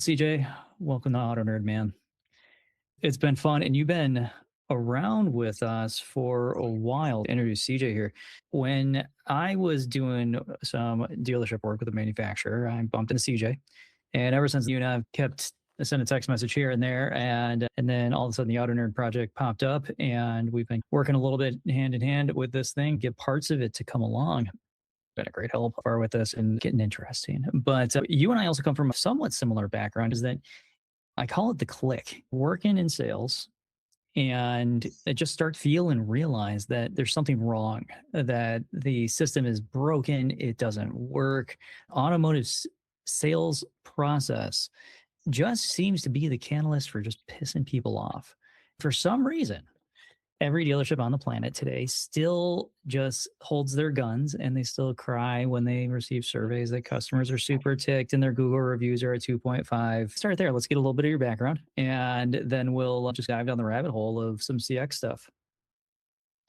CJ, welcome to AutoKnerd, man. It's been fun, and you've been around with us for a while. Introduce CJ here. When I was doing some dealership work with a manufacturer, I bumped into CJ, and ever since you and I have kept sending a text message here and there, and then all of a sudden the AutoKnerd project popped up, and we've been working a little bit hand in hand with this thing, get parts of it to come along. Been a great help far with this and getting interesting. But you and I also come from a somewhat similar background. Is that I call it the click. Working in sales, and I just start feel and realize that there's something wrong, that the system is broken, it doesn't work. Automotive sales process just seems to be the catalyst for just pissing people off. For some reason, every dealership on the planet today still just holds their guns, and they still cry when they receive surveys that customers are super ticked and their Google reviews are at 2.5. Start there. Let's get a little bit of your background, and then we'll just dive down the rabbit hole of some CX stuff.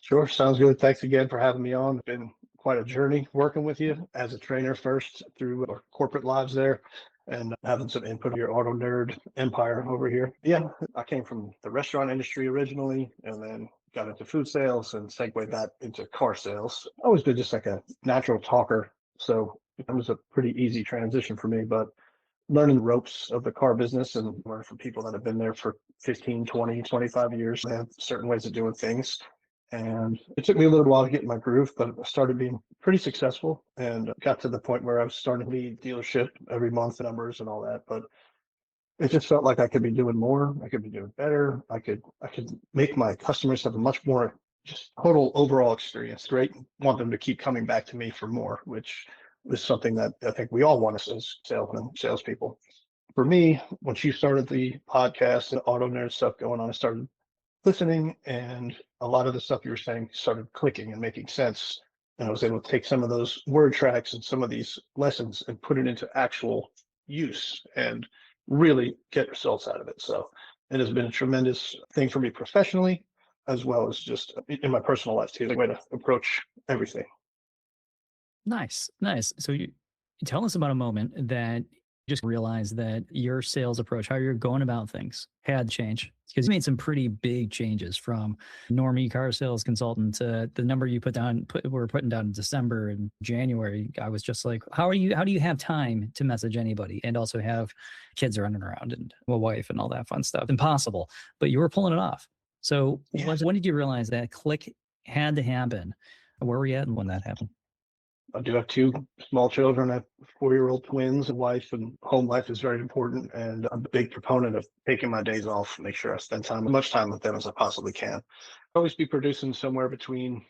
Sure, sounds good. Thanks again for having me on. It's been quite a journey working with you as a trainer first through our corporate lives there, and having some input of your AutoKnerd empire over here. Yeah, I came from the restaurant industry originally, and then got into food sales and segued that into car sales. Always been just like a natural talker, so it was a pretty easy transition for me, but learning the ropes of the car business and learning from people that have been there for 15, 20, 25 years. They have certain ways of doing things. And it took me a little while to get in my groove, but I started being pretty successful and got to the point where I was starting to lead dealership every month, numbers and all that. But it just felt like I could be doing more. I could be doing better. I could make my customers have a much more just total overall experience. Great. Want them to keep coming back to me for more, which is something that I think we all want as salesmen, salespeople. For me, once you started the podcast and AutoKnerd stuff going on, I started listening, and a lot of the stuff you were saying started clicking and making sense. And I was able to take some of those word tracks and some of these lessons and put it into actual use and really get results out of it. So it has been a tremendous thing for me professionally, as well as just in my personal life too, the way to approach everything. Nice, nice. So you tell us about a moment that you just realized that your sales approach, how you're going about things, had changed, because you made some pretty big changes from normie car sales consultant to the number you we're putting down in December and January. I was just like, how do you have time to message anybody and also have kids running around and a wife and all that fun stuff? Impossible, but you were pulling it off. So when did you realize that click had to happen? Where were you at and when that happened? I do have two small children. I have 4-year-old twins. A wife, and home life is very important. And I'm a big proponent of taking my days off, make sure I spend as much time with them as I possibly can. Always be producing somewhere between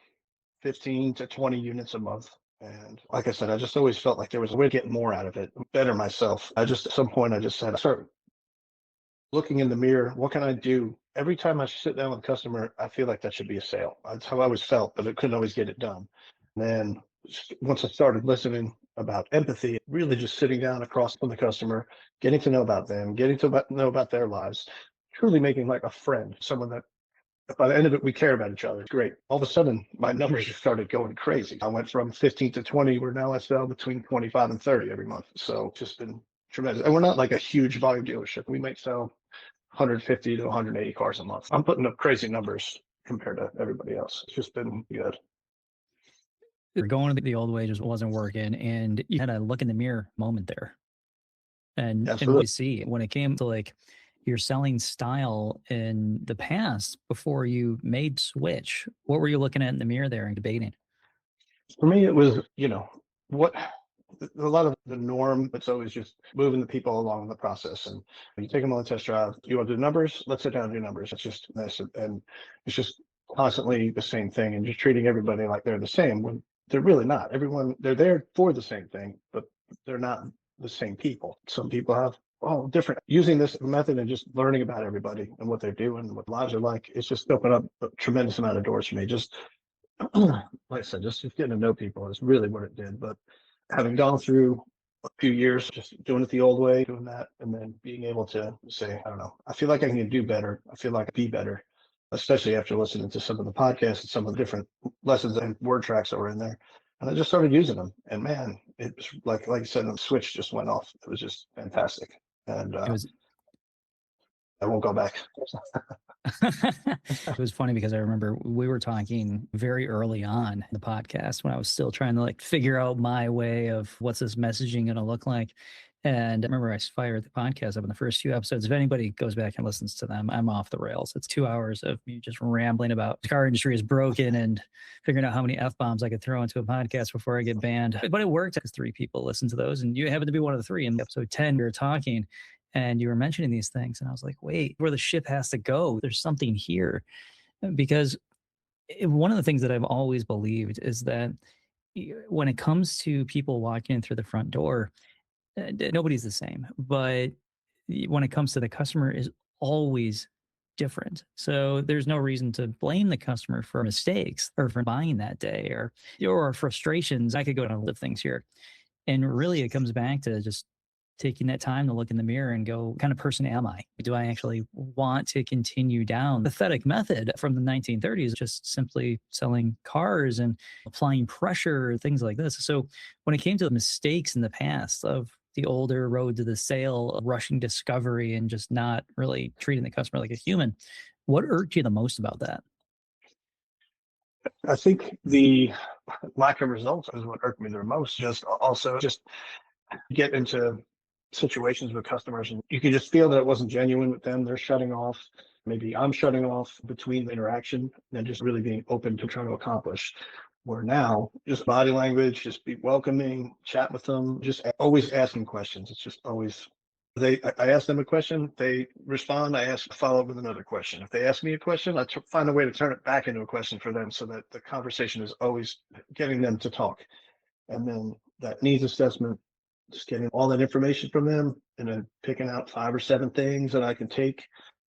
15 to 20 units a month. And like I said, I just always felt like there was a way to get more out of it, better myself. At some point, I just said, start looking in the mirror. What can I do? Every time I sit down with a customer, I feel like that should be a sale. That's how I always felt, but I couldn't always get it done. And then once I started listening about empathy, really just sitting down across from the customer, getting to know about them, getting to know about their lives, truly making like a friend, someone that by the end of it, we care about each other. It's great. All of a sudden, my numbers just started going crazy. I went from 15 to 20, where now I sell between 25 and 30 every month. So it's just been tremendous. And we're not like a huge volume dealership. We might sell 150 to 180 cars a month. I'm putting up crazy numbers compared to everybody else. It's just been good. Going the old way just wasn't working, and you had a look in the mirror moment there. And what you see when it came to like your selling style in the past before you made switch, what were you looking at in the mirror there and debating? For me, it was, what a lot of the norm, it's always just moving the people along the process. And you take them on the test drive. You want to do numbers? Let's sit down and do numbers. It's just this. And it's just constantly the same thing, and just treating everybody like they're the same when they're really not. They're there for the same thing, but they're not the same people. Some people have different. Using this method and just learning about everybody and what they're doing, what lives are like, it's just opened up a tremendous amount of doors for me. Just like I said, just getting to know people is really what it did. But having gone through a few years just doing it the old way, doing that, and then being able to say, I don't know, I feel like I can do better. I feel like I can be better, especially after listening to some of the podcasts and some of the different lessons and word tracks that were in there. And I just started using them. And man, it was like I said, the switch just went off. It was just fantastic. and It was I won't go back. it was funny because I remember we were talking very early on in the podcast when I was still trying to like figure out my way of what's this messaging going to look like. And I remember I fired the podcast up in the first few episodes. If anybody goes back and listens to them, I'm off the rails. It's 2 hours of me just rambling about the car industry is broken and figuring out how many F bombs I could throw into a podcast before I get banned. But it worked because three people listened to those. And you happen to be one of the three. In episode 10, we were talking and you were mentioning these things. And I was like, wait, where the ship has to go, there's something here. Because one of the things that I've always believed is that when it comes to people walking in through the front door, nobody's the same. But when it comes to the customer is always different. So there's no reason to blame the customer for mistakes or for buying that day or frustrations. I could go down a list of things here. And really it comes back to just taking that time to look in the mirror and go, what kind of person am I? Do I actually want to continue down the pathetic method from the 1930s, just simply selling cars and applying pressure, things like this? So when it came to the mistakes in the past of the older road to the sale, rushing discovery, and just not really treating the customer like a human, what irked you the most about that? I think the lack of results is what irked me the most. Just also just get into situations with customers and you can just feel that it wasn't genuine with them. They're shutting off. Maybe I'm shutting off between the interaction and just really being open to trying to accomplish. Where now, just body language, just be welcoming, chat with them, just always asking questions. It's just always I ask them a question, they respond, I ask follow up with another question. If they ask me a question, find a way to turn it back into a question for them so that the conversation is always getting them to talk. And then that needs assessment, just getting all that information from them and then picking out 5 or 7 things that I can take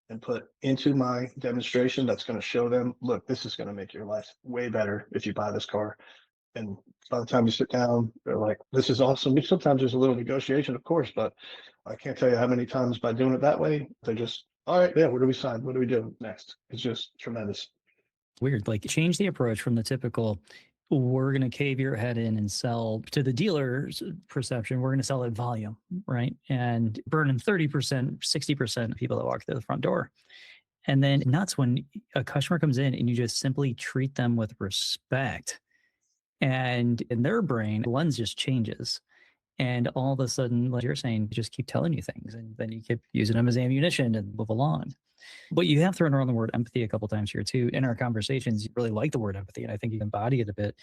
and put into my demonstration that's going to show them, look, this is going to make your life way better if you buy this car. And by the time you sit down, they're like, this is awesome. Sometimes there's a little negotiation, of course, but I can't tell you how many times by doing it that way, they just, all right, yeah, what do we sign? What do we do next? It's just tremendous. Weird. Like change the approach from the typical, we're going to cave your head in and sell to the dealer's perception. We're going to sell at volume, right? And burning 30%, 60% of people that walk through the front door. And then nuts when a customer comes in and you just simply treat them with respect. And in their brain, the lens just changes. And all of a sudden, like you're saying, just keep telling you things. And then you keep using them as ammunition and move along. But you have thrown around the word empathy a couple times here too. In our conversations, you really like the word empathy, and I think you embody it a bit.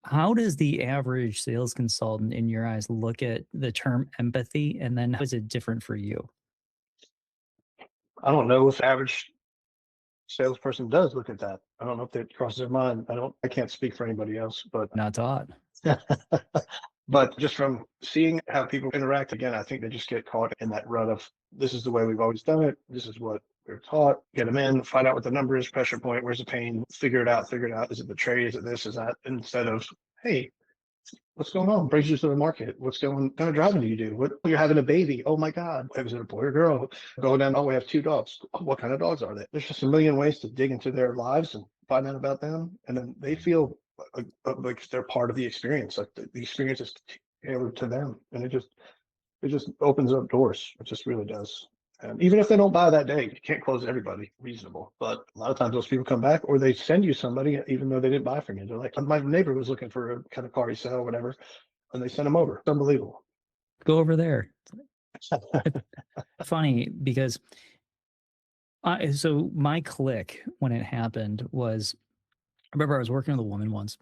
How does the average sales consultant, in your eyes, look at the term empathy, and then how is it different for you? I don't know if the average salesperson does look at that. I don't know if that crosses their mind. I can't speak for anybody else, but Not taught. but just from seeing how people interact again, I think they just get caught in that rut of this is the way we've always done it. This is what we're taught. Get them in, find out what the number is, pressure point, where's the pain, figure it out, figure it out. Is it the trade? Is it this? Is that? Instead of, hey, what's going on? Brings you to the market. What's going? Kind of driving do you do? What? You're having a baby. Oh my God! Is it a boy or girl? Going down. Oh, we have 2 dogs. What kind of dogs are they? There's just a million ways to dig into their lives and find out about them, and then they feel like they're part of the experience. Like the experience is tailored to them, and it just opens up doors. It just really does. And even if they don't buy that day, you can't close everybody reasonable. But a lot of times those people come back or they send you somebody even though they didn't buy from you. They're like, my neighbor was looking for a kind of car you sell or whatever, and they send them over. It's unbelievable. Go over there. Funny because so my click when it happened was I remember I was working with a woman once,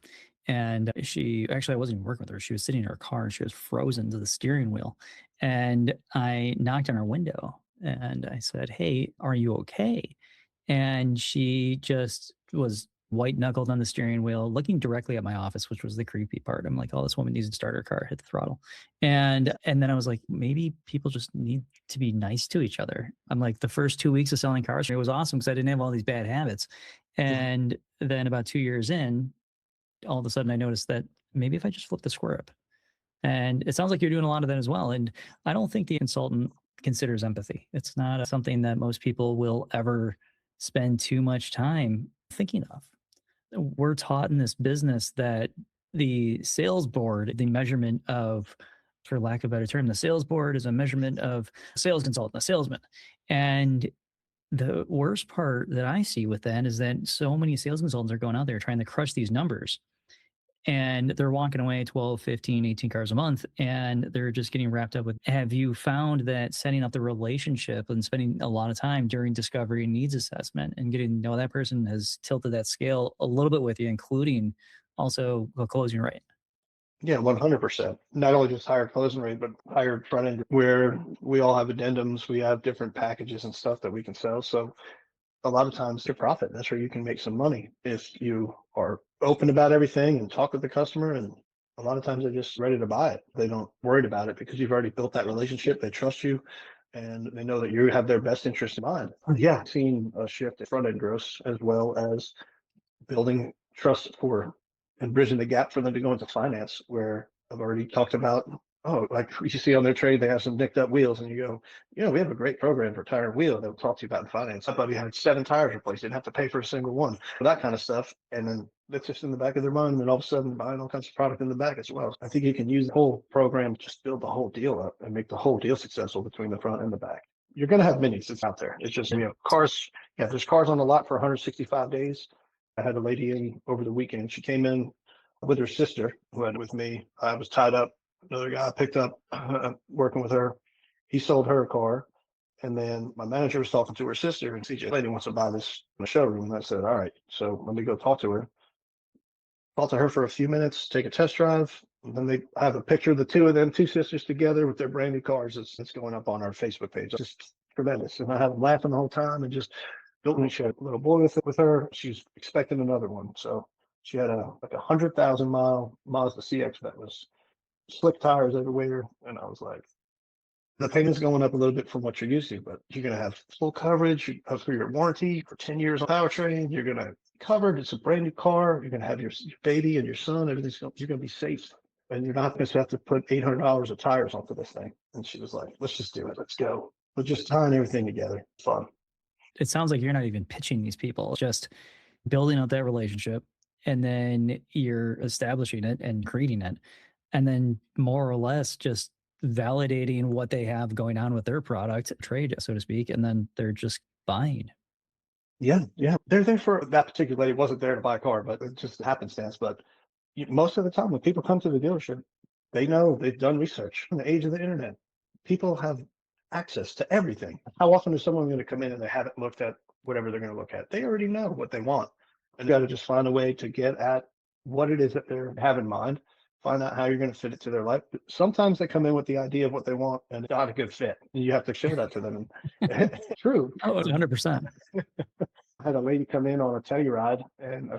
and she actually I wasn't even working with her. She was sitting in her car and she was frozen to the steering wheel. And I knocked on her window and I said, "Hey, are you okay?" And she just was white knuckled on the steering wheel, looking directly at my office, which was the creepy part. I'm like, "Oh, this woman needs to start her car, hit the throttle." And then I was like, maybe people just need to be nice to each other. I'm like, the first 2 weeks of selling cars, it was awesome because I didn't have all these bad habits. Mhm. And then about 2 years in, all of a sudden I noticed that maybe if I just flip the script, and it sounds like you're doing a lot of that as well. And I don't think the consultant considers empathy. It's not something that most people will ever spend too much time thinking of. We're taught in this business that the sales board, the measurement of for lack of a better term, the sales board is a measurement of a sales consultant, a salesman. And the worst part that I see with that is that so many sales consultants are going out there trying to crush these numbers, and they're walking away 12, 15, 18 cars a month, and they're just getting wrapped up with. Have you found that setting up the relationship and spending a lot of time during discovery and needs assessment and getting to know that person has tilted that scale a little bit with you, including also the closing rate? Yeah, 100%. Not only just higher closing rate, but higher front end where we all have addendums, we have different packages and stuff that we can sell. So a lot of times your profit, that's where you can make some money if you are open about everything and talk with the customer. And a lot of times they're just ready to buy it. They don't worried about it because you've already built that relationship. They trust you and they know that you have their best interest in mind. Yeah, seeing a shift in front end gross as well as building trust for and bridging the gap for them to go into finance where I've already talked about, oh, like you see on their trade, they have some nicked up wheels and you go, we have a great program for tire and wheel they'll talk to you about in finance. My buddy had 7 tires replaced, didn't have to pay for a single one, that kind of stuff. And then that's just in the back of their mind. And then all of a sudden buying all kinds of product in the back as well. I think you can use the whole program to just build the whole deal up and make the whole deal successful between the front and the back. You're going to have minis that's out there. It's just, cars. Yeah, there's cars on the lot for 165 days. I had a lady in over the weekend. She came in with her sister who had with me. I was tied up. Another guy picked up working with her. He sold her a car. And then my manager was talking to her sister and CJ lady wants to buy this in the showroom. And I said, all right, so let me go talk to her. Talk to her for a few minutes, take a test drive. And then they have a picture of the two of them, two sisters together with their brand new cars. It's going up on our Facebook page. It's just tremendous. And I had them laughing the whole time and just built me. She had a little boy with her. She's expecting another one. So she had a 100,000 mile Mazda CX that was slick tires everywhere. And I was like, the payment's going up a little bit from what you're used to, but you're going to have full coverage for your warranty for 10 years on powertrain. You're going to be covered. It's a brand new car. You're going to have your baby and your son. You're going to be safe. And you're not going to have to put $800 of tires onto this thing. And she was like, let's just do it. Let's go. We're just tying everything together. Fun. It sounds like you're not even pitching these people, just building up that relationship, and then you're establishing it and creating it, and then more or less just validating what they have going on with their product trade, so to speak, and then they're just buying. Yeah, yeah. They're there for that particular lady. Wasn't there to buy a car, but it's just happenstance. But most of the time when people come to the dealership, they know they've done research. In the age of the internet, people have access to everything. How often is someone going to come in and they haven't looked at whatever they're going to look at? They already know what they want. And you got to just find a way to get at what it is that they have in mind, find out how you're going to fit it to their life. But sometimes they come in with the idea of what they want and it's not a good fit. And you have to show that to them. And true. Oh, 100%. I had a lady come in on a Telluride and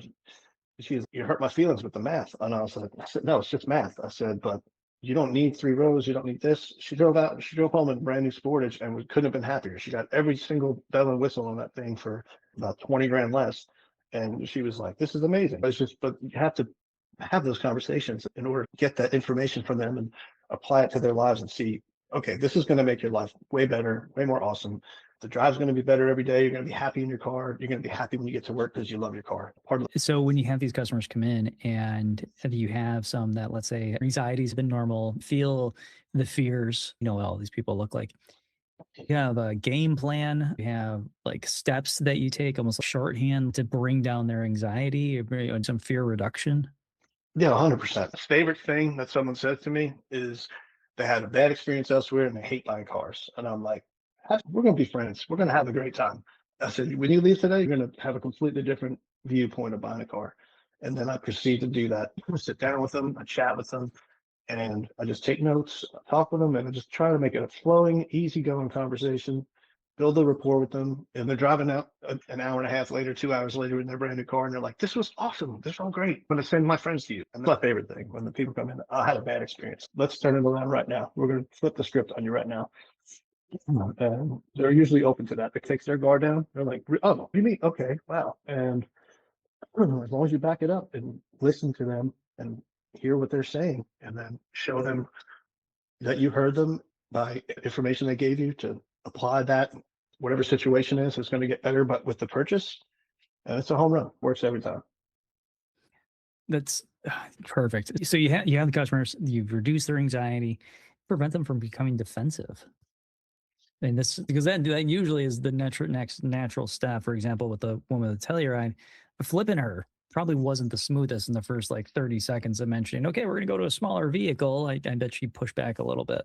you hurt my feelings with the math. And I said, no, it's just math. I said, but you don't need 3 rows. You don't need this. She drove home in brand new Sportage and couldn't have been happier. She got every single bell and whistle on that thing for about 20 grand less. And she was like, this is amazing. But you have to have those conversations in order to get that information from them and apply it to their lives and see, okay, this is going to make your life way better, way more awesome. The drive's going to be better every day. You're going to be happy in your car. You're going to be happy when you get to work because you love your car. So when you have these customers come in and you have some that, let's say, anxiety's been normal, feel the fears, what all these people look like. You have a game plan. You have like steps that you take, almost like shorthand to bring down their anxiety or some fear reduction. Yeah, 100%. The favorite thing that someone says to me is they had a bad experience elsewhere and they hate buying cars. And I'm like, we're going to be friends. We're going to have a great time. I said, when you leave today, you're going to have a completely different viewpoint of buying a car. And then I proceed to do that. I sit down with them, I chat with them, and I just take notes, I talk with them, and I just try to make it a flowing, easygoing conversation, build a rapport with them. And they're driving out an hour and a half later, 2 hours later in their brand new car, and they're like, this was awesome. This was all great. I'm going to send my friends to you. And that's my favorite thing when the people come in, I had a bad experience. Let's turn it around right now. We're going to flip the script on you right now. And they're usually open to that. It takes their guard down. They're like, oh, what do you mean? Okay, wow. And as long as you back it up and listen to them and hear what they're saying and then show them that you heard them by information they gave you to apply that, whatever situation is, it's going to get better, but with the purchase, and it's a home run. Works every time. That's perfect. So you have the customers, you've reduced their anxiety, prevent them from becoming defensive. And this because that usually is the next natural step. For example, with the woman with the Telluride, flipping her probably wasn't the smoothest in the first like 30 seconds of mentioning, okay, we're going to go to a smaller vehicle. I bet she pushed back a little bit.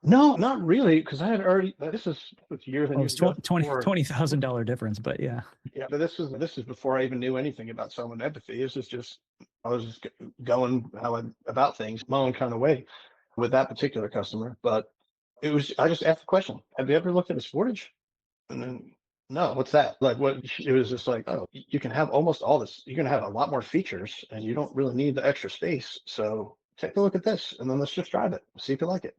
No, not really, because I had already. This was years and Well, years it's ago before. $20,000 difference, but yeah. Yeah, but this is before I even knew anything about someone empathy. This is just I was just going how I about things my own kind of way with that particular customer. But it was I just asked the question: have you ever looked at his footage? And then no, what's that? Like what? It was just like, oh, you can have almost all this. You're gonna have a lot more features, and you don't really need the extra space. So take a look at this, and then let's just drive it, see if you like it.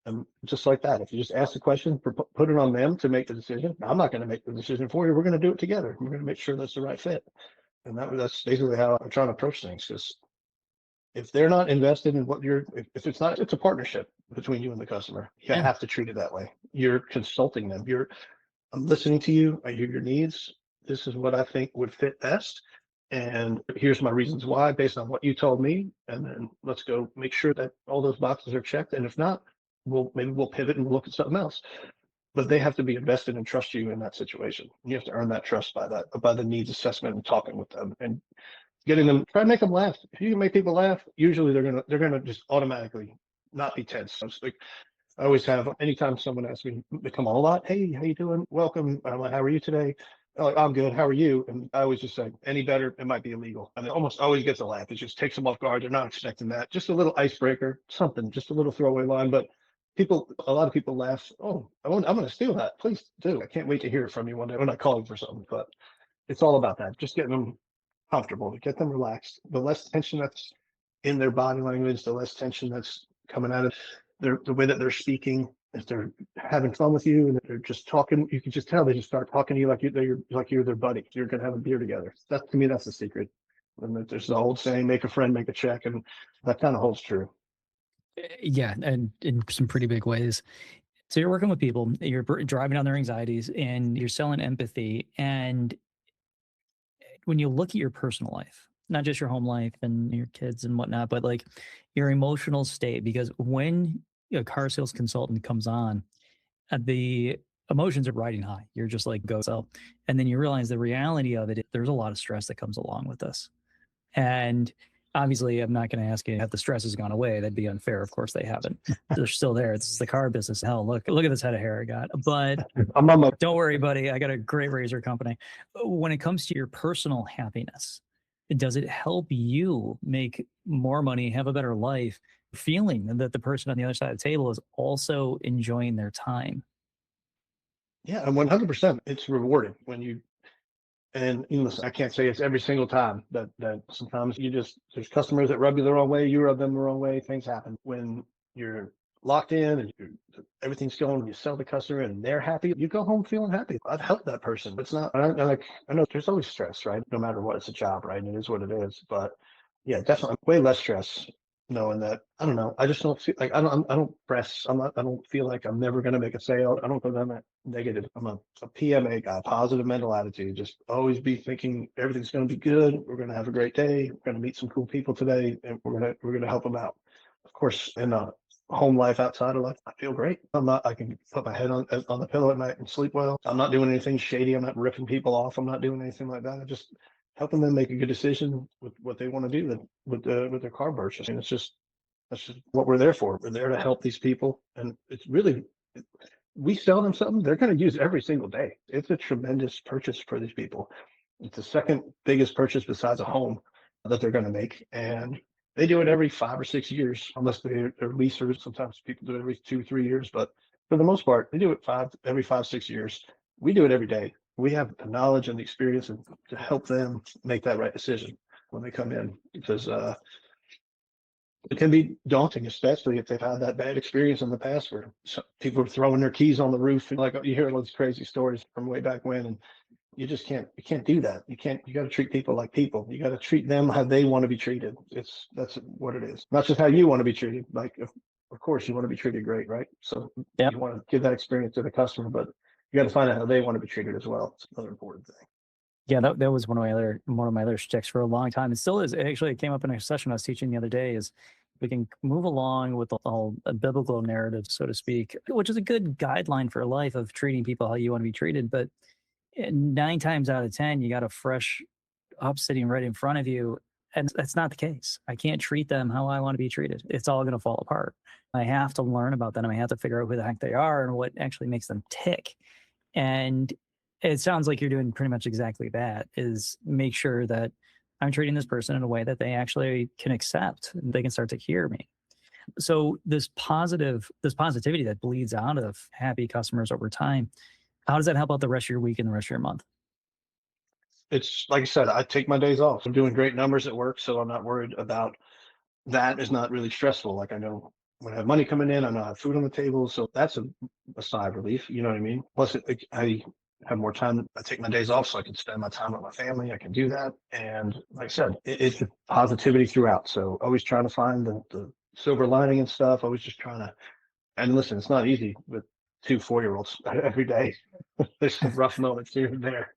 And just like that, if you just ask the question, put it on them to make the decision. I'm not going to make the decision for you. We're going to do it together. We're going to make sure that's the right fit. And that's basically how I'm trying to approach things. Because if they're not invested in what if it's not, it's a partnership between you and the customer. You Yeah. have to treat it that way. You're consulting them. I'm listening to you. I hear your needs. This is what I think would fit best. And here's my reasons why based on what you told me. And then let's go make sure that all those boxes are checked. And if not, we'll pivot and we'll look at something else. But they have to be invested and trust you in that situation. You have to earn that trust by the needs assessment and talking with them and getting them, try to make them laugh. If you can make people laugh, usually they're gonna just automatically not be tense. So it's like I always have anytime someone asks me to come on a lot, hey, how you doing? Welcome. I'm like, how are you today? They're like, I'm good. How are you? And I always just say, any better, it might be illegal. And it almost always gets a laugh. It just takes them off guard. They're not expecting that. Just a little icebreaker, something, just a little throwaway line. But a lot of people laugh. Oh, I'm going to steal that. Please do. I can't wait to hear it from you one day when I call you for something. But it's all about that. Just getting them comfortable, to get them relaxed. The less tension that's in their body language, the less tension that's coming out of the way that they're speaking. If they're having fun with you and they're just talking, you can just tell they just start talking to you like you're their buddy. You're gonna have a beer together. That to me, that's the secret. And there's the old saying, "Make a friend, make a check," and that kind of holds true. Yeah, and in some pretty big ways. So you're working with people, you're driving on their anxieties, and you're selling empathy. And when you look at your personal life, not just your home life and your kids and whatnot, but like your emotional state, because when a car sales consultant comes on, the emotions are riding high. You're just like, go sell. And then you realize the reality of it, there's a lot of stress that comes along with this. And obviously, I'm not going to ask you if the stress has gone away. That'd be unfair. Of course, they haven't. They're still there. It's the car business. Hell, look at this head of hair I got. But I'm on my don't worry, buddy. I got a great razor company. When it comes to your personal happiness, does it help you make more money, have a better life, feeling that the person on the other side of the table is also enjoying their time? yeah, and 100%. It's rewarding when you and listen, I can't say it's every single time that sometimes there's customers that rub you the wrong way, you rub them the wrong way, things happen. When you're locked in and everything's going, you sell the customer and they're happy, you go home feeling happy. I've helped that person. It's not I know there's always stress, right? No matter what, it's a job, right? And it is what it is. But yeah, definitely way less stress knowing that I don't know. I just don't feel like I don't press. I don't feel like I'm never gonna make a sale. I don't go down that negative. I'm a PMA guy, positive mental attitude. Just always be thinking everything's gonna be good. We're gonna have a great day. We're gonna meet some cool people today, and we're gonna help them out. Of course, in the home life outside of life, I feel great. I can put my head on the pillow at night and sleep well. I'm not doing anything shady. I'm not ripping people off. I'm not doing anything like that. I just helping them make a good decision with what they want to do with their car purchase. And that's just what we're there for. We're there to help these people, and it's really we sell them something they're going to use every single day. It's a tremendous purchase for these people. It's the second biggest purchase besides a home that they're going to make, and they do it every 5 or 6 years, unless they're leasers. Sometimes people do it every 2 3 years, but for the most part, they do it every 5 6 years. We do it every day. We have the knowledge and the experience to help them make that right decision when they come in, because it can be daunting, especially if they've had that bad experience in the past where people are throwing their keys on the roof. And like you hear all these crazy stories from way back when, and you can't do that. You got to treat people like people. You got to treat them how they want to be treated. That's what it is. Not just how you want to be treated. Like, of course, you want to be treated great, right? So Yeah. you want to give that experience to the customer, but you got to find out how they want to be treated as well. It's another important thing. Yeah, that was one of my other shticks for a long time. It still is. Actually, it came up in a session I was teaching the other day. Is We can move along with the whole biblical narrative, so to speak, which is a good guideline for life of treating people how you want to be treated. But 9 times out of 10, you got a fresh up sitting right in front of you. And that's not the case. I can't treat them how I want to be treated. It's all going to fall apart. I have to learn about them. I have to figure out who the heck they are and what actually makes them tick. And it sounds like you're doing pretty much exactly that, is make sure that I'm treating this person in a way that they actually can accept and they can start to hear me. So this positivity that bleeds out of happy customers over time, how does that help out the rest of your week and the rest of your month? It's like I said, I take my days off. I'm doing great numbers at work, so I'm not worried about that. Is not really stressful. Like I know when I have money coming in, I know I have food on the table, so that's a sigh of relief. You know what I mean? Plus, I have more time. I take my days off, so I can spend my time with my family. I can do that, and like I said, it's positivity throughout. So always trying to find the silver lining and stuff. Always just trying to. And listen, it's not easy with 2 4-year-olds every day. There's some rough moments here and there.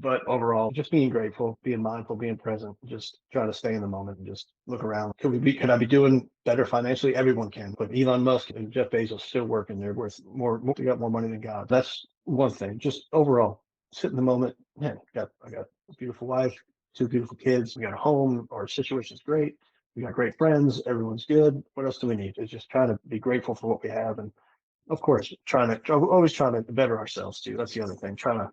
But overall, just being grateful, being mindful, being present, just trying to stay in the moment and just look around. Could I be doing better financially? Everyone can. But Elon Musk and Jeff Bezos still working. They're worth more, they got more money than God. That's one thing. Just overall, sit in the moment. Man, I got a beautiful wife, 2 beautiful kids. We got a home. Our situation's great. We got great friends. Everyone's good. What else do we need? It's just trying to be grateful for what we have. And of course, always trying to better ourselves too. That's the other thing. Trying to,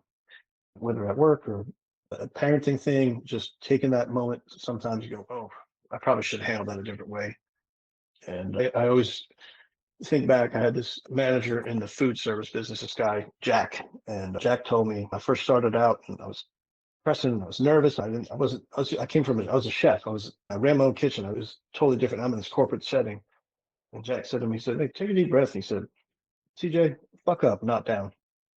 whether at work or a parenting thing, just taking that moment. Sometimes you go, oh, I probably should handle that a different way. And I always think back, I had this manager in the food service business, this guy, Jack. And Jack told me I first started out and I was pressing, I was nervous. I came from, I was a chef. I ran my own kitchen. I was totally different. I'm in this corporate setting. And Jack said to me, he said, hey, take a deep breath. And he said, CJ, fuck up, not down.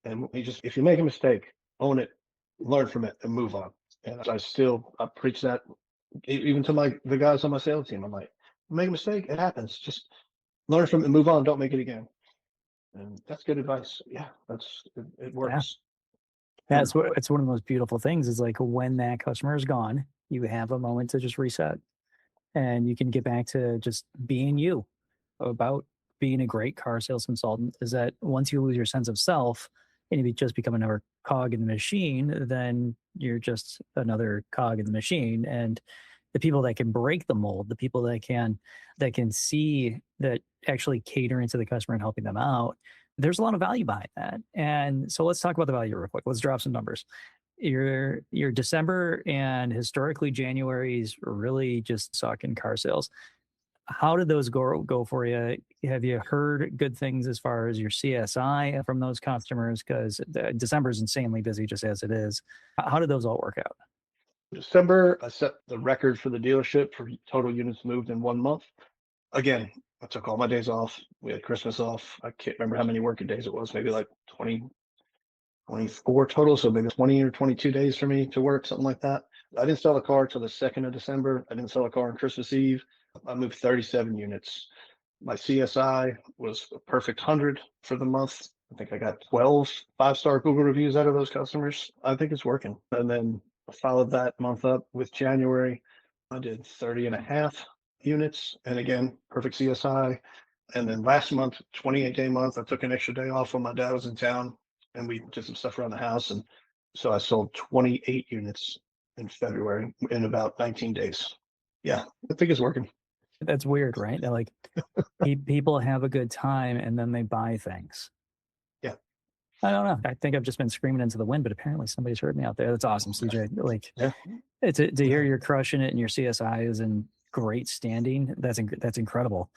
And he just, if you make a mistake, own it, learn from it, and move on. And I preach that even to the guys on my sales team. I'm like, make a mistake, it happens. Just learn from it and move on. Don't make it again. And that's good advice. Yeah, it Yeah. works. That's what it's one of the most beautiful things is like when that customer is gone, you have a moment to just reset and you can get back to just being you. About being a great car sales consultant is that once you lose your sense of self and you just become another cog in the machine, then you're just another cog in the machine. And the people that can break the mold, the people that can see that actually catering to the customer and helping them out, there's a lot of value behind that. And so let's talk about the value real quick. Let's drop some numbers. Your December and historically January's really just suck in car sales. How did those go for you? Have you heard good things as far as your CSI from those customers? Because December is insanely busy just as it is. How did those all work out? December, I set the record for the dealership for total units moved in 1 month. Again, I took all my days off. We had Christmas off. I can't remember how many working days it was, maybe like 20, 24 total. So maybe 20 or 22 days for me to work, something like that. I didn't sell a car till the 2nd of December. I didn't sell a car on Christmas Eve. I moved 37 units. My CSI was a perfect 100 for the month. I think I got 12 5-star Google reviews out of those customers. I think it's working. And then I followed that month up with January. I did 30 and a half units. And again, perfect CSI. And then last month, 28-day month, I took an extra day off when my dad was in town and we did some stuff around the house. And so I sold 28 units in February in about 19 days. Yeah, I think it's working. That's weird, right? They're like people have a good time and then they buy things. Yeah. I don't know. I think I've just been screaming into the wind, but apparently somebody's heard me out there. That's awesome, CJ. Like Yeah. to hear you're crushing it and your CSI is in great standing. That's incredible.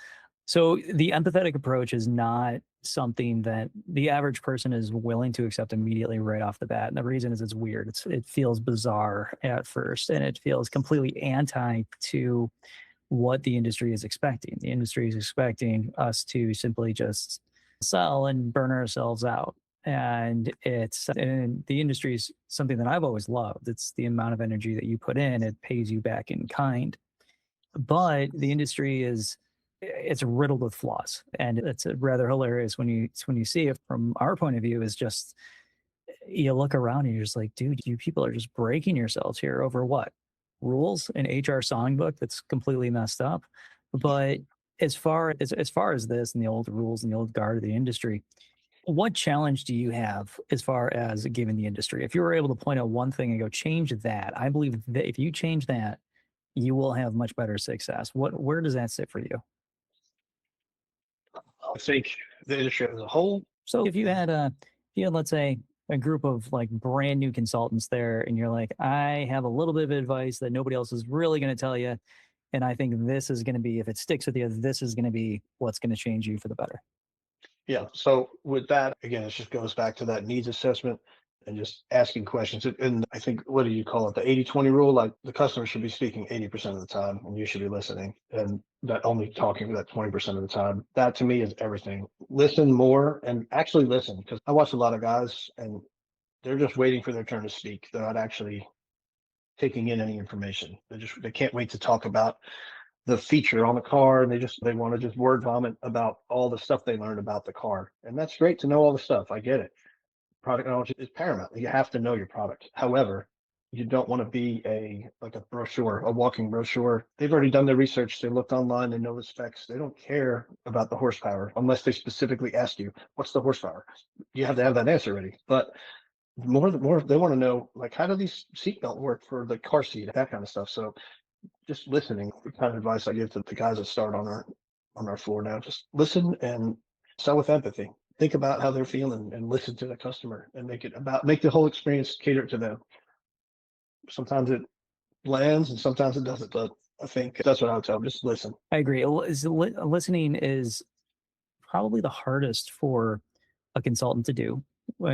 So the empathetic approach is not something that the average person is willing to accept immediately right off the bat. And the reason is it's weird. It feels bizarre at first, and it feels completely anti to what the industry is expecting. The industry is expecting us to simply just sell and burn ourselves out. And the industry is something that I've always loved. It's the amount of energy that you put in, it pays you back in kind. But the industry it's riddled with flaws, and it's rather hilarious when you see it from our point of view. Is just you look around and you're just like, dude, you people are just breaking yourselves here over what rules, an HR songbook that's completely messed up. But as far as this and the old rules and the old guard of the industry, what challenge do you have as far as giving the industry? If you were able to point out one thing and go change that, I believe that if you change that, you will have much better success. Where does that sit for you? I think the industry as a whole, So if you had, let's say, a group of like brand new consultants there, and you're like, I have a little bit of advice that nobody else is really going to tell you, and I think this is going to be, if it sticks with you, this is going to be what's going to change you for the better. yeah. So with that, again, it just goes back to that needs assessment and just asking questions. And I think, what do you call it? The 80-20 rule, like the customer should be speaking 80% of the time and you should be listening, and that only talking that 20% of the time. That to me is everything. Listen more and actually listen, because I watch a lot of guys and they're just waiting for their turn to speak. They're not actually taking in any information. They can't wait to talk about the feature on the car, and they want to just word vomit about all the stuff they learned about the car. And that's great to know all the stuff. I get it. Product knowledge is paramount. You have to know your product. However, you don't want to be a brochure, a walking brochure. They've already done their research. They looked online. They know the specs. They don't care about the horsepower unless they specifically ask you, "What's the horsepower?" You have to have that answer ready. But more, they want to know, like, how do these seatbelt work for the car seat, that kind of stuff. So just listening, the kind of advice I give to the guys that start on our floor now. Just listen and sell with empathy. Think about how they're feeling and listen to the customer and make the whole experience cater to them. Sometimes it lands and sometimes it doesn't, but I think that's what I would tell them. Just listen. I agree. Listening is probably the hardest for a consultant to do,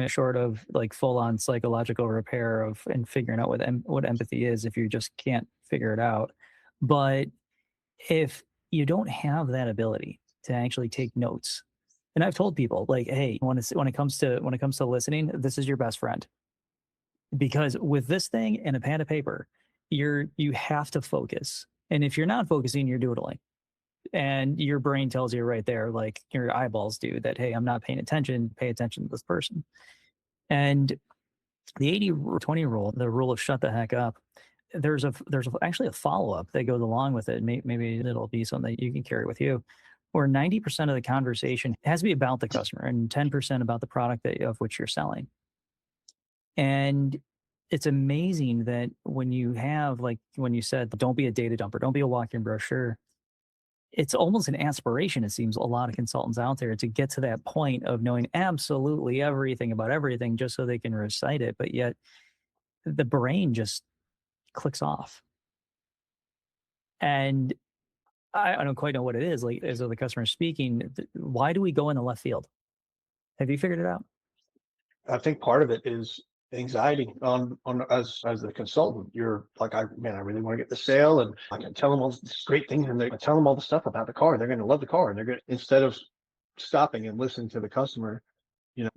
short of like full on psychological repair of and figuring out what empathy is if you just can't figure it out. But if you don't have that ability to actually take notes, and I've told people like, hey, when it comes to listening, this is your best friend, because with this thing and a pad of paper, you have to focus. And if you're not focusing, you're doodling. And your brain tells you right there, like your eyeballs do, that, hey, I'm not paying attention, pay attention to this person. And the 80-20 rule, the rule of shut the heck up, actually a follow-up that goes along with it. Maybe it'll be something that you can carry with you, where 90% of the conversation has to be about the customer and 10% about the product of which you're selling. And it's amazing that when you have, like when you said, don't be a data dumper, don't be a walk-in brochure, it's almost an aspiration, it seems, a lot of consultants out there to get to that point of knowing absolutely everything about everything just so they can recite it. But yet the brain just clicks off. And I don't quite know what it is. Like, as the customer is speaking, why do we go in the left field? Have you figured it out? I think part of it is anxiety on as the consultant. You're like, I really want to get the sale, and I can tell them all these great things, and I tell them all the stuff about the car. They're going to love the car, and they're going to, instead of stopping and listening to the customer.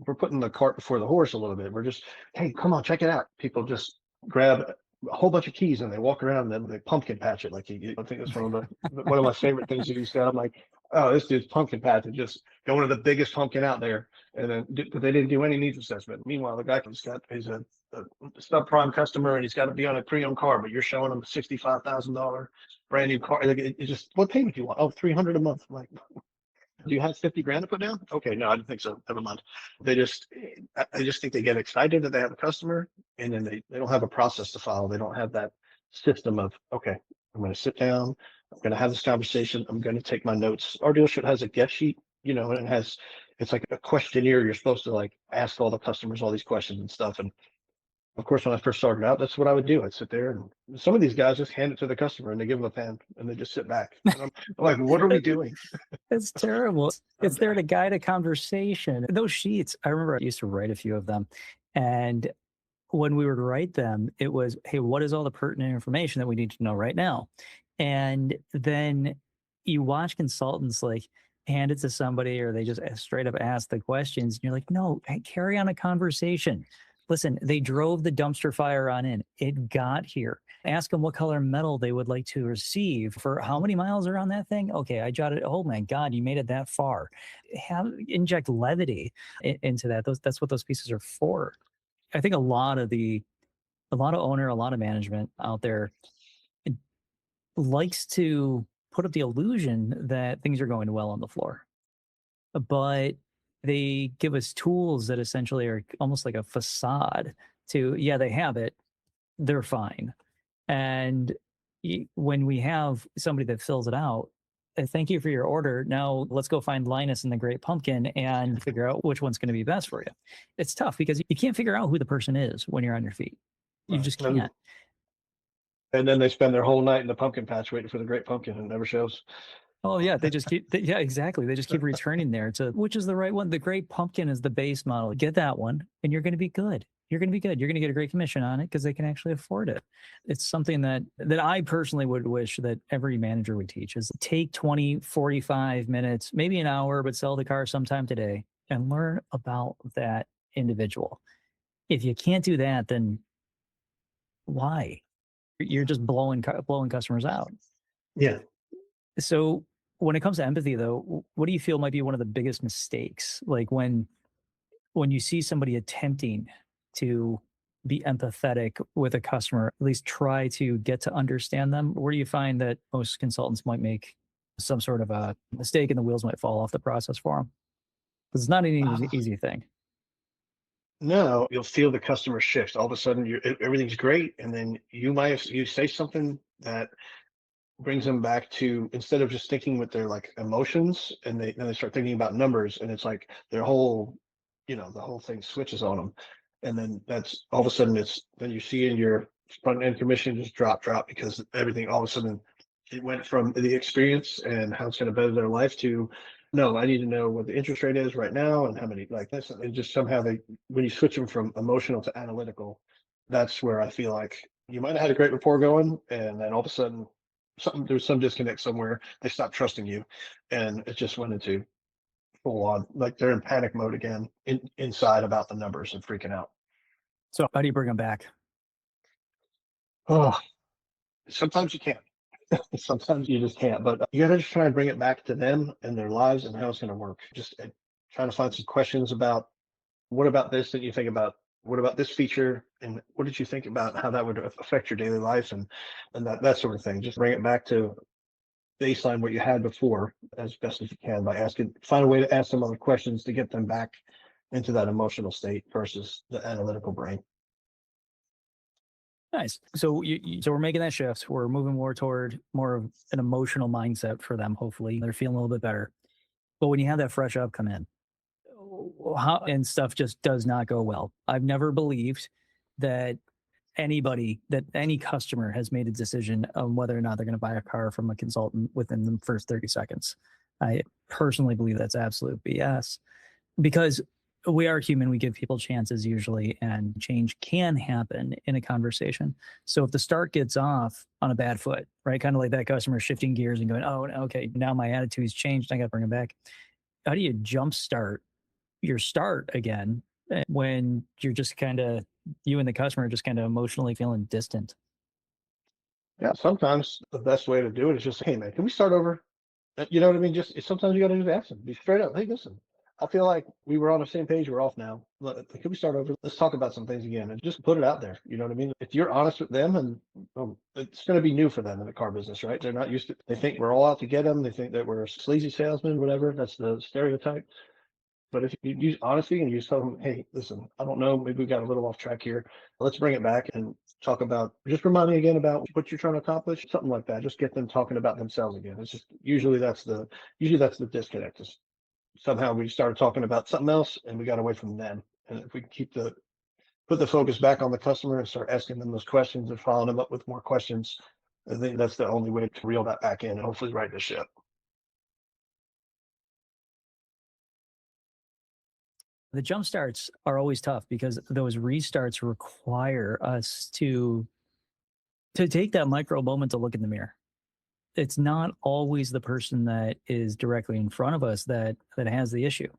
We're putting the cart before the horse a little bit. We're just, hey, come on, check it out. People just grab a whole bunch of keys and they walk around and then they pumpkin patch it. Like, I think that's one of my favorite things you said. I'm like, oh, this dude's pumpkin patching, just going to the biggest pumpkin out there. And then, but they didn't do any needs assessment. Meanwhile, the guy he's a subprime customer and he's got to be on a pre-owned car, but you're showing him a $65,000 brand new car. Like, it's just, what payment do you want? Oh, 300 a month. I'm like, do you have 50 grand to put down? Okay, no, I didn't think so. Never mind. I just think they get excited that they have a customer, and then they don't have a process to follow. They don't have that system of, okay, I'm going to sit down, I'm going to have this conversation, I'm going to take my notes. Our dealership has a guest sheet, and it's like a questionnaire. You're supposed to like ask all the customers all these questions and stuff. And of course, when I first started out, that's what I would do. I'd sit there, and some of these guys just hand it to the customer and they give them a pen and they just sit back. And I'm like, what are we doing? It's terrible. I'm It's there to guide a conversation. Those sheets, I remember I used to write a few of them. And when we would write them, it was, hey, what is all the pertinent information that we need to know right now? And then you watch consultants like hand it to somebody, or they just straight up ask the questions. And you're like, no, hey, carry on a conversation. Listen, they drove the dumpster fire on in. It got here. Ask them what color metal they would like to receive, for how many miles are on that thing. Okay, I jotted. Oh my God, you made it that far. Inject levity into that. That's what those pieces are for. I think a lot of owner, a lot of management out there likes to put up the illusion that things are going well on the floor, but they give us tools that essentially are almost like a facade to, yeah, they have it, they're fine. And when we have somebody that fills it out, thank you for your order. Now let's go find Linus and the Great Pumpkin and figure out which one's going to be best for you. It's tough because you can't figure out who the person is when you're on your feet. You Right. just can't. And then they spend their whole night in the pumpkin patch waiting for the great pumpkin and it never shows. Oh yeah, they just keep yeah, exactly. They just keep returning there to which is the right one. The Great Pumpkin is the base model. Get that one and you're going to be good. You're going to be good. You're going to get a great commission on it because they can actually afford it. It's something that I personally would wish that every manager would teach is take 20, 45 minutes, maybe an hour, but sell the car sometime today and learn about that individual. If you can't do that, then why? You're just blowing customers out. Yeah. So when it comes to empathy though, what do you feel might be one of the biggest mistakes? Like when you see somebody attempting to be empathetic with a customer, at least try to get to understand them, where do you find that most consultants might make some sort of a mistake and the wheels might fall off the process for them? Because it's not an easy thing. No, you'll feel the customer shift. All of a sudden, everything's great, and then you say something that brings them back to, instead of just thinking with their like emotions, and they start thinking about numbers, and it's like their whole, the whole thing switches on them, and then that's all of a sudden then you see in your front end commission just drop because everything all of a sudden it went from the experience and how it's going to better their life to, no, I need to know what the interest rate is right now and how many like this, and just somehow when you switch them from emotional to analytical, that's where I feel like you might have had a great rapport going, and then all of a sudden there's some disconnect somewhere. They stopped trusting you, and it just went into full on like they're in panic mode again, inside about the numbers and freaking out. So how do you bring them back? Oh, sometimes you can't. Sometimes you just can't. But you got to just try and bring it back to them and their lives and how it's going to work. Just trying to find some questions about what about this that you think about. What about this feature, and what did you think about how that would affect your daily life, and that sort of thing. Just bring it back to baseline what you had before as best as you can by find a way to ask them other questions to get them back into that emotional state versus the analytical brain. Nice. So so we're making that shift. We're moving more toward more of an emotional mindset for them. Hopefully, they're feeling a little bit better. But when you have that fresh up come in, how and stuff just does not go well. I've never believed that that any customer has made a decision on whether or not they're going to buy a car from a consultant within the first 30 seconds. I personally believe that's absolute BS because we are human. We give people chances usually, and change can happen in a conversation. So if the start gets off on a bad foot, right? Kind of like that customer shifting gears and going, oh, okay, now my attitude's changed. I got to bring it back. How do you jumpstart your start again when you're just kind of, you and the customer are just kind of emotionally feeling distant? Yeah, sometimes the best way to do it is just, hey man, can we start over? You know what I mean? Just sometimes you got to just ask them, be straight up. Hey, listen, I feel like we were on the same page. We're off now. Can we start over? Let's talk about some things again and just put it out there. You know what I mean? If you're honest with them, and it's going to be new for them in the car business, right? They're not used to. They think we're all out to get them. They think that we're sleazy salesmen, whatever. That's the stereotype. But if you use honesty and you tell them, hey, listen, I don't know, maybe we got a little off track here. Let's bring it back and talk about, just remind me again about what you're trying to accomplish, something like that. Just get them talking about themselves again. It's just usually that's the disconnect. Is somehow we started talking about something else and we got away from them. And if we put the focus back on the customer and start asking them those questions and following them up with more questions, I think that's the only way to reel that back in and hopefully right the ship. The jump starts are always tough because those restarts require us to take that micro moment to look in the mirror. It's not always the person that is directly in front of us that has the issue.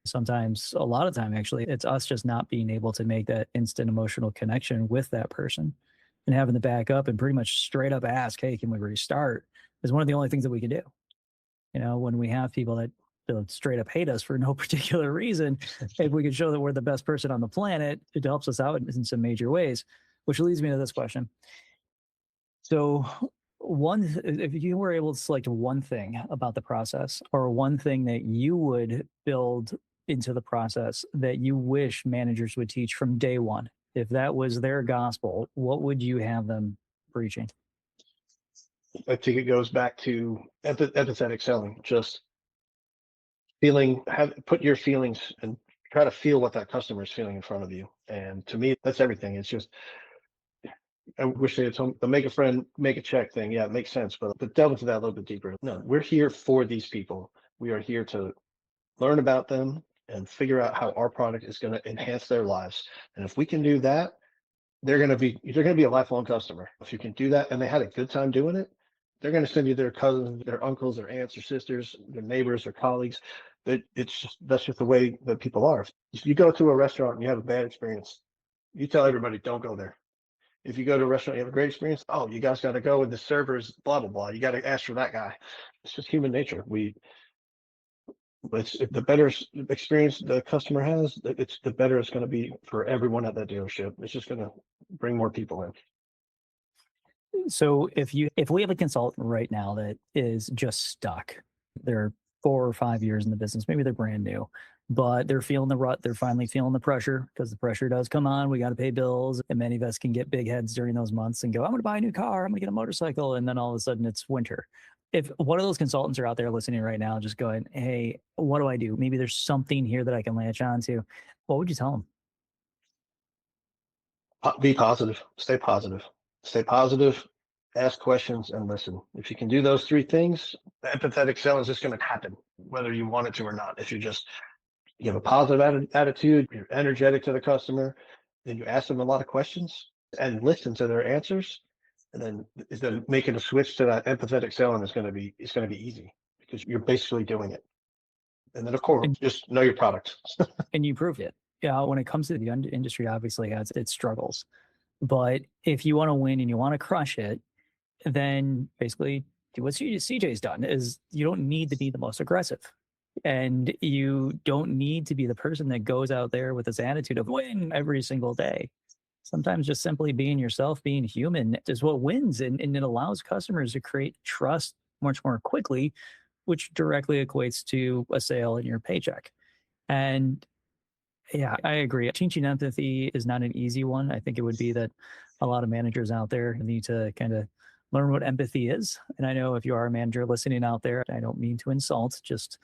Sometimes, a lot of time actually, it's us just not being able to make that instant emotional connection with that person and having to back up and pretty much straight up ask, hey, can we restart? Is one of the only things that we can do. When we have people that straight up hate us for no particular reason, if we can show that we're the best person on the planet, it helps us out in some major ways. Which leads me to this question. So If you were able to select one thing about the process or one thing that you would build into the process that you wish managers would teach from day one, if that was their gospel, what would you have them preaching? I think it goes back to empathetic selling, just put your feelings and try to feel what that customer is feeling in front of you. And to me, that's everything. It's just, I wish they had told the make a friend, make a check thing. Yeah, it makes sense, but delve into that a little bit deeper. No, we're here for these people. We are here to learn about them and figure out how our product is going to enhance their lives. And if we can do that, they're going to be a lifelong customer. If you can do that and they had a good time doing it, they're going to send you their cousins, their uncles, their aunts, their sisters, their neighbors, their colleagues. That's just the way that people are. If you go to a restaurant and you have a bad experience, you tell everybody don't go there. If you go to a restaurant, you have a great experience. Oh, you guys got to go, and the server's blah blah blah. You got to ask for that guy. It's just human nature. It's the better experience the customer has, it's the better it's going to be for everyone at that dealership. It's just going to bring more people in. So if we have a consultant right now that is just stuck, they're 4 or 5 years in the business, maybe they're brand new, but they're feeling the rut. They're finally feeling the pressure because the pressure does come on. We got to pay bills, and many of us can get big heads during those months and go, "I'm going to buy a new car. I'm going to get a motorcycle," and then all of a sudden it's winter. If one of those consultants are out there listening right now, just going, "Hey, what do I do? Maybe there's something here that I can latch onto." What would you tell them? Be positive, stay positive, ask questions and listen. If you can do those three things, the empathetic selling is just going to happen, whether you want it to or not. If you have a positive attitude, you're energetic to the customer, then you ask them a lot of questions and listen to their answers. And then making a switch to that empathetic selling it's going to be easy because you're basically doing it. And then of course, And just know your product. and you proved it. Yeah, when it comes to the industry, obviously has its struggles. But if you want to win and you want to crush it, then basically do what CJ's done is you don't need to be the most aggressive. And you don't need to be the person that goes out there with this attitude of win every single day. Sometimes just simply being yourself, being human is what wins. And it allows customers to create trust much more quickly, which directly equates to a sale in your paycheck. And yeah, I agree. Teaching empathy is not an easy one. I think it would be that a lot of managers out there need to kind of learn what empathy is. And I know if you are a manager listening out there, I don't mean to insult, just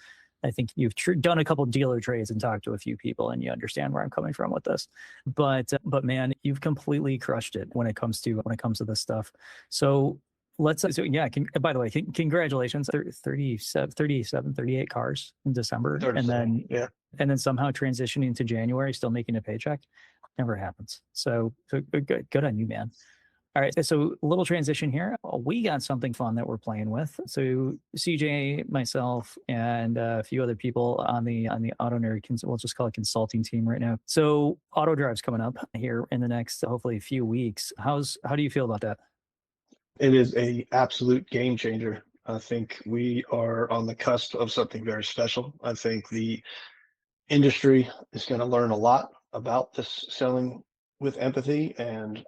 I think you've done a couple dealer trades and talked to a few people and you understand where I'm coming from with this. But man, you've completely crushed it when it comes to this stuff. So so yeah, by the way, congratulations. 38 cars in December. Hard to say. Yeah. And then somehow transitioning to January, still making a paycheck, never happens. So good on you, man. All right, so a little transition here. We got something fun that we're playing with. So CJ, myself, and a few other people on the AutoKnerd, we'll just call it consulting team right now. So Auto Drive's coming up here in the next hopefully a few weeks. How do you feel about that? It is a absolute game changer. I think we are on the cusp of something very special. I think the industry is going to learn a lot about this selling with empathy and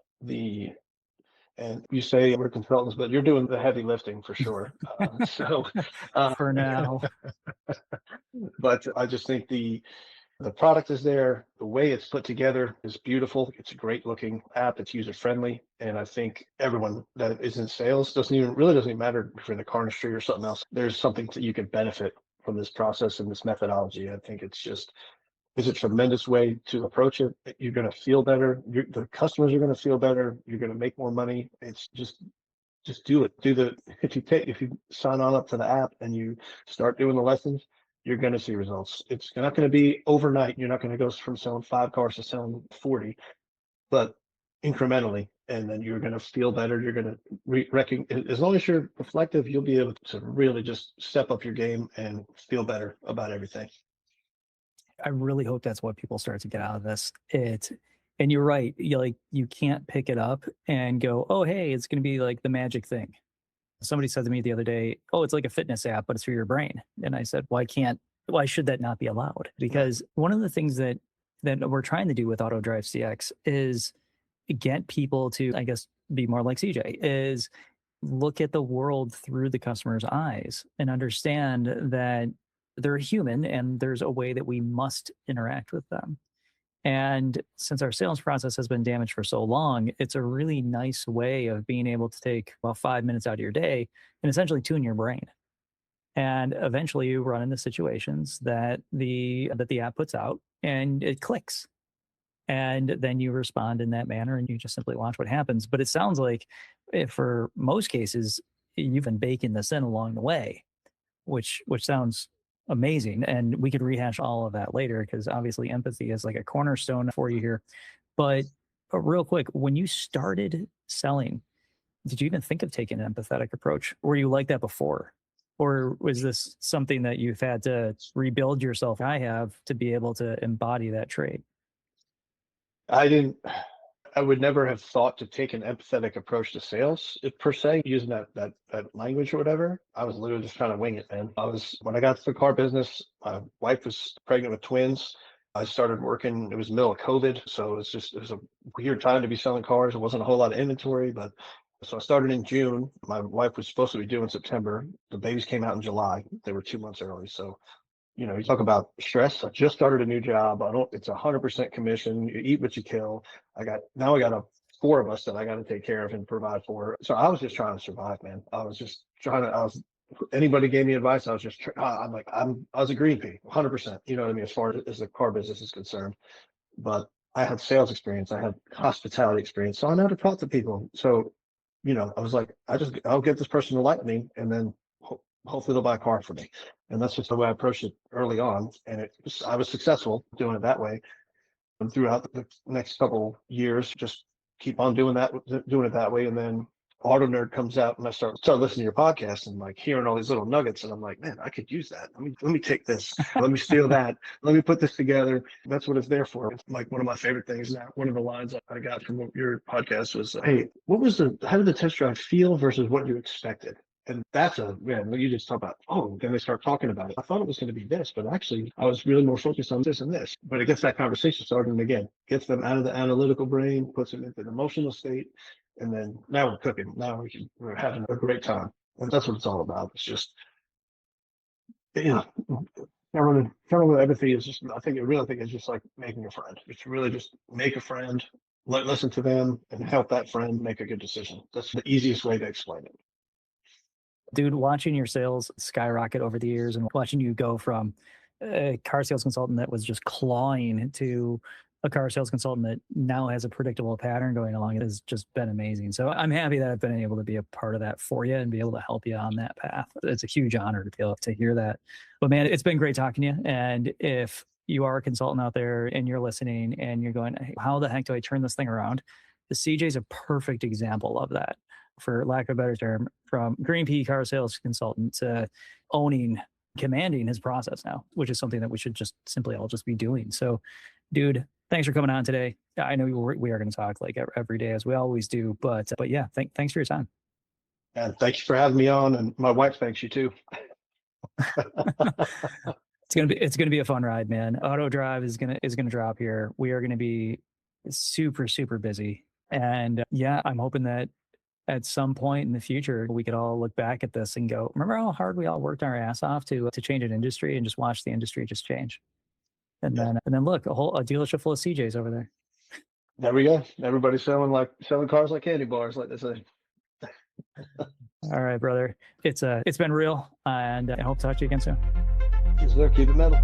you say we're consultants, but you're doing the heavy lifting for sure. Uh, For now. but I just think the product is there. The way it's put together is beautiful. It's a great looking app. It's user friendly, and I think everyone that is in sales doesn't even matter if you're in the car industry or something else. There's something that you can benefit from this process and this methodology. I think it's a tremendous way to approach it. You're going to feel better. The customers are going to feel better. You're going to make more money. It's just do it. If you sign on up to the app and you start doing the lessons, you're going to see results. It's not going to be overnight. You're not going to go from selling 5 cars to selling 40, but incrementally, and then you're going to feel better. You're going to as long as you're reflective, you'll be able to really just step up your game and feel better about everything. I really hope that's what people start to get out of this. And you're right. You can't pick it up and go, oh, hey, it's going to be like the magic thing. Somebody said to me the other day, oh, it's like a fitness app, but it's for your brain. And I said, why should that not be allowed? Because one of the things that we're trying to do with Auto Drive CX is get people to, I guess, be more like CJ, is look at the world through the customer's eyes and understand that they're human and there's a way that we must interact with them. And since our sales process has been damaged for so long, it's a really nice way of being able to take about 5 minutes out of your day and essentially tune your brain. And eventually you run into situations that the app puts out and it clicks. And then you respond in that manner and you just simply watch what happens. But it sounds like for most cases, you've been baking this in along the way, which sounds amazing. And we could rehash all of that later because obviously empathy is like a cornerstone for you here. But real quick, when you started selling, did you even think of taking an empathetic approach? Were you like that before? Or was this something that you've had to rebuild yourself? I have to be able to embody that trait. I didn't. I would never have thought to take an empathetic approach to sales per se, using that language or whatever. I was literally just trying to wing it, man. When I got to the car business, my wife was pregnant with twins. I started working. It was the middle of COVID, so it was a weird time to be selling cars. It wasn't a whole lot of inventory, but so I started in June. My wife was supposed to be due in September. The babies came out in July. They were 2 months early, so you talk about stress. I just started a new job. It's 100% commission. You eat what you kill. Now I got four of us that I got to take care of and provide for. So I was just trying to survive, man. Anybody gave me advice. I was just, I was a green pea, 100%. You know what I mean? As far as the car business is concerned, but I had sales experience. I had hospitality experience. So I know how to talk to people. So, I was like, I'll get this person to like me and then hopefully they'll buy a car for me. And that's just the way I approached it early on. And I was successful doing it that way. And throughout the next couple years, just keep on doing it that way. And then AutoKnerd comes out and I start listening to your podcast and like hearing all these little nuggets. And I'm like, man, I could use that. Let me take this. Let me steal that. Let me put this together. That's what it's there for. It's like one of my favorite things now. One of the lines I got from your podcast was, hey, how did the test drive feel versus what you expected? And man, when you just talk about, then they start talking about it. I thought it was going to be this, but actually I was really more focused on this and this. But it gets that conversation started, and again, gets them out of the analytical brain, puts them into the emotional state. And then now we're cooking. We're having a great time. And that's what it's all about. It's just, Cameron with empathy is just, I really think it's just like making a friend. It's really just make a friend, listen to them, and help that friend make a good decision. That's the easiest way to explain it. Dude, watching your sales skyrocket over the years and watching you go from a car sales consultant that was just clawing to a car sales consultant that now has a predictable pattern going along, it has just been amazing. So I'm happy that I've been able to be a part of that for you and be able to help you on that path. It's a huge honor to be able to hear that. But man, it's been great talking to you. And if you are a consultant out there and you're listening and you're going, hey, how the heck do I turn this thing around? The CJ is a perfect example of that, for lack of a better term, from green pea car sales consultant to commanding his process now, which is something that we should just simply all just be doing. So, dude, thanks for coming on today. I know we are going to talk like every day as we always do, but yeah, thanks for your time. And thank you for having me on. And my wife thanks you too. It's gonna be a fun ride, man. Auto Drive is gonna drop here. We are gonna be super, super busy. And yeah, I'm hoping that at some point in the future, we could all look back at this and go, remember how hard we all worked our ass off to change an industry, and just watch the industry just change. And then look, a dealership full of CJs over there. There we go. Everybody's selling cars like candy bars, like they say. All right, brother. It's been real, and I hope to talk to you again soon. Yes, sir. Keep it metal.